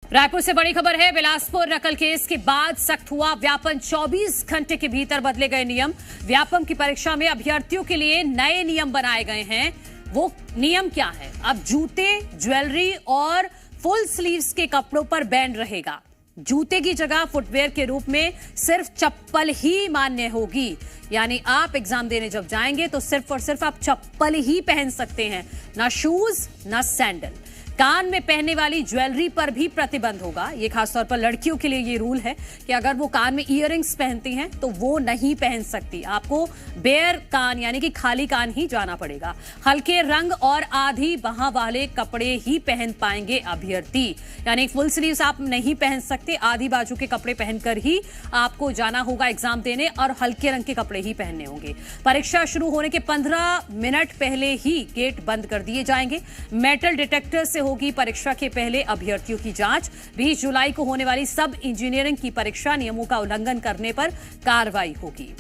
रायपुर से बड़ी खबर है। बिलासपुर नकल केस के बाद सख्त हुआ व्यापम। 24 घंटे के भीतर बदले गए नियम। व्यापम की परीक्षा में अभ्यर्थियों के लिए नए नियम बनाए गए हैं। वो नियम क्या है? अब जूते, ज्वेलरी और फुल स्लीव्स के कपड़ों पर बैन रहेगा। जूते की जगह फुटवेयर के रूप में सिर्फ चप्पल ही मान्य होगी। यानी आप एग्जाम देने जब जाएंगे तो सिर्फ और सिर्फ आप चप्पल ही पहन सकते हैं, ना शूज ना सैंडल। कान में पहनने वाली ज्वेलरी पर भी प्रतिबंध होगा। ये खासतौर पर लड़कियों के लिए ये रूल है कि अगर वो कान में इयररिंग्स पहनती हैं तो वो नहीं पहन सकती। आपको बेयर कान यानी कि खाली कान ही जाना पड़ेगा। हल्के रंग और आधी बाह वाले कपड़े ही पहन पाएंगे अभ्यर्थी। यानी फुल स्लीव्स आप नहीं पहन सकते, आधी बाजू के कपड़े पहनकर ही आपको जाना होगा एग्जाम देने और हल्के रंग के कपड़े ही पहनने होंगे। परीक्षा शुरू होने के 15 मिनट पहले ही गेट बंद कर दिए जाएंगे। मेटल डिटेक्टर से होगी परीक्षा के पहले अभ्यर्थियों की जांच। 20 जुलाई को होने वाली सब इंजीनियरिंग की परीक्षा नियमों का उल्लंघन करने पर कार्रवाई होगी।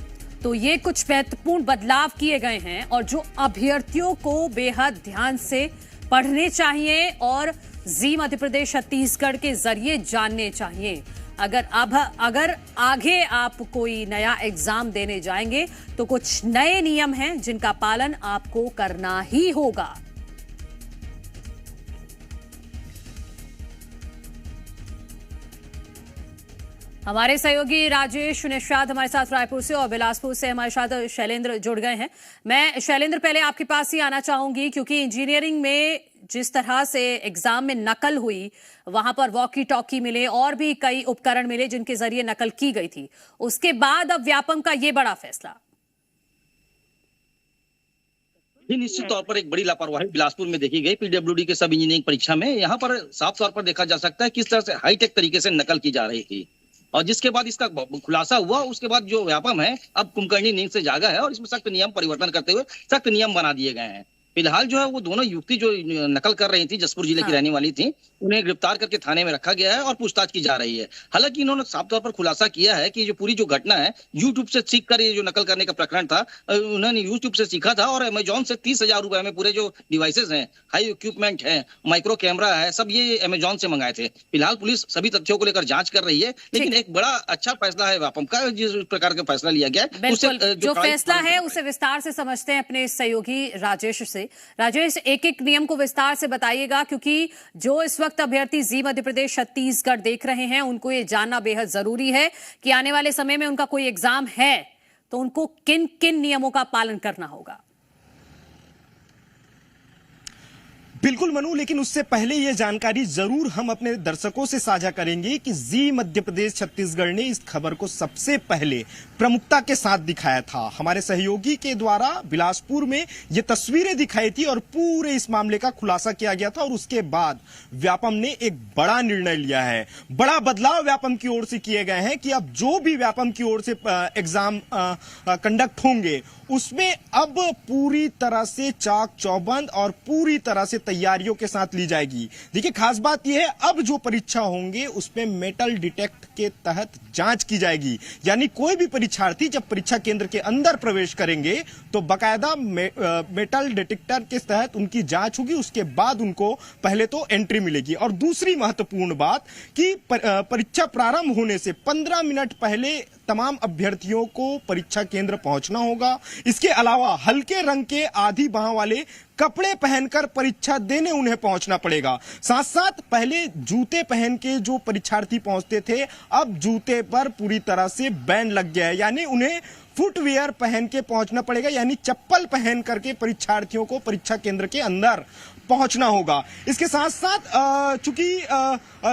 तो ये कुछ महत्वपूर्ण बदलाव किए गए हैं और जो अभ्यर्थियों को बेहद ध्यान से पढ़ने चाहिए और जी मध्य प्रदेश छत्तीसगढ़ के जरिए जानने चाहिए। अगर आगे आप कोई नया एग्जाम देने जाएंगे तो कुछ नए नियम हैं जिनका पालन आपको करना ही होगा। हमारे सहयोगी राजेश निषाद हमारे साथ रायपुर से और बिलासपुर से हमारे साथ शैलेंद्र जुड़ गए हैं। मैं शैलेंद्र पहले आपके पास ही आना चाहूंगी क्योंकि इंजीनियरिंग में जिस तरह से एग्जाम में नकल हुई, वहां पर वॉकी टॉकी मिले और भी कई उपकरण मिले जिनके जरिए नकल की गई थी। उसके बाद अब व्यापम का ये बड़ा फैसला। निश्चित तौर पर एक बड़ी लापरवाही बिलासपुर में देखी गई पीडब्ल्यूडी के सब इंजीनियरिंग परीक्षा में। यहाँ पर साफ तौर पर देखा जा सकता है किस तरह से हाईटेक तरीके से नकल की जा रही थी और जिसके बाद इसका खुलासा हुआ। उसके बाद जो व्यापम है अब कुंभकर्णी नींद से जागा है और इसमें सख्त नियम परिवर्तन करते हुए सख्त नियम बना दिए गए हैं। फिलहाल जो है वो दोनों युवती जो नकल कर रही थी, जसपुर जिले की रहने वाली थी, उन्हें गिरफ्तार करके थाने में रखा गया है और पूछताछ की जा रही है। हालांकि इन्होंने साफ तौर पर खुलासा किया है कि जो पूरी जो घटना है यूट्यूब से सीखकर ये जो नकल करने का प्रकरण था, उन्होंने यूट्यूब से सीखा था और अमेजॉन से 30,000 रुपए में पूरे जो डिवाइसेज हैं, हाई इक्विपमेंट है, माइक्रो कैमरा है, सब ये अमेजॉन से मंगाए थे। फिलहाल पुलिस सभी तथ्यों को लेकर जांच कर रही है, लेकिन एक बड़ा अच्छा फैसला है व्यापम का, जिस प्रकार का फैसला लिया गया है उससे जो फैसला है उसे विस्तार से समझते हैं अपने सहयोगी राजेश से। राजेश, एक एक नियम को विस्तार से बताइएगा क्योंकि जो इस वक्त अभ्यर्थी जी मध्य प्रदेश छत्तीसगढ़ देख रहे हैं उनको ये जानना बेहद जरूरी है कि आने वाले समय में उनका कोई एग्जाम है तो उनको किन किन नियमों का पालन करना होगा। बिल्कुल मनु, लेकिन उससे पहले यह जानकारी जरूर हम अपने दर्शकों से साझा करेंगे कि जी मध्य प्रदेश छत्तीसगढ़ ने इस खबर को सबसे पहले प्रमुखता के साथ दिखाया था। हमारे सहयोगी के द्वारा बिलासपुर में ये तस्वीरें दिखाई थी और पूरे इस मामले का खुलासा किया गया था और उसके बाद व्यापम ने एक बड़ा निर्णय लिया है। बड़ा बदलाव व्यापम की ओर से किए गए हैं कि अब जो भी व्यापम की ओर से एग्जाम कंडक्ट होंगे उसमें अब पूरी तरह से चाक चौबंद और पूरी तरह से तैयारियों के साथ ली जाएगी। देखिए, खास बात यह है अब जो परीक्षा होंगे उसमें मेटल डिटेक्ट के तहत जांच की जाएगी। यानी कोई भी परीक्षार्थी जब परीक्षा केंद्र के अंदर प्रवेश करेंगे तो बाकायदा मेटल डिटेक्टर के तहत उनकी जांच होगी। उसके बाद उनको पहले तो एंट्री मिलेगी। और दूसरी महत्वपूर्ण बात कि परीक्षा प्रारंभ होने से 15 मिनट पहले तमाम अभ्यर्थियों को परीक्षा केंद्र पहुंचना होगा। इसके अलावा हल्के रंग के आधी बाह वाले कपड़े पहनकर परीक्षा देने उन्हें पहुंचना पड़ेगा। साथ साथ पहले जूते पहन के जो परीक्षार्थी पहुंचते थे, अब जूते पर पूरी तरह से बैन लग गया है। यानी उन्हें फुटवियर पहन के पहुंचना पड़ेगा, यानी चप्पल पहन करके परीक्षार्थियों को परीक्षा केंद्र के अंदर पहुंचना होगा। इसके साथ साथ चूंकि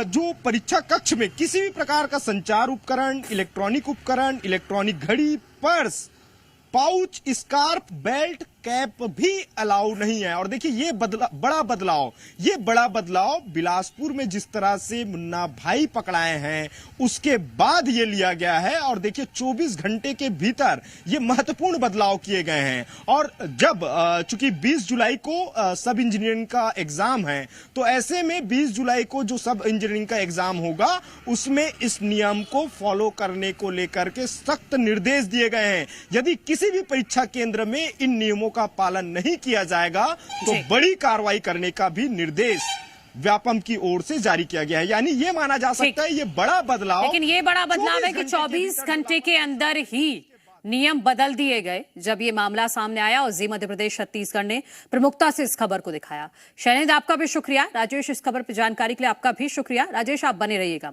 जो परीक्षा कक्ष में किसी भी प्रकार का संचार उपकरण, इलेक्ट्रॉनिक घड़ी, purse, pouch, scarf, belt, cap भी अलाउ नहीं है। और देखिए ये बड़ा बदलाव बिलासपुर में जिस तरह से मुन्ना भाई पकड़ाए हैं उसके बाद ये लिया गया है। और देखिए 24 घंटे के भीतर ये महत्वपूर्ण बदलाव किए गए हैं। और जब चूंकि 20 जुलाई को सब इंजीनियरिंग का एग्जाम है तो ऐसे में 20 जुलाई को जो सब इंजीनियरिंग का एग्जाम होगा उसमें इस नियम को फॉलो करने को लेकर के सख्त निर्देश दिए गए हैं। यदि किसी भी परीक्षा केंद्र में इन नियमों का पालन नहीं किया जाएगा तो बड़ी कार्रवाई करने का भी निर्देश व्यापम की ओर से जारी किया गया है। यानी ये माना जा सकता है ये बड़ा बदलाव, लेकिन ये बड़ा बदलाव है कि 24 घंटे के अंदर ही नियम बदल दिए गए। जब ये मामला सामने आया और जी मध्य प्रदेश छत्तीसगढ़ ने प्रमुखता से इस खबर को दिखाया। शैलेंद्र, आपका भी शुक्रिया। राजेश, इस खबर पर जानकारी के लिए आपका भी शुक्रिया। राजेश, आप बने रहिएगा।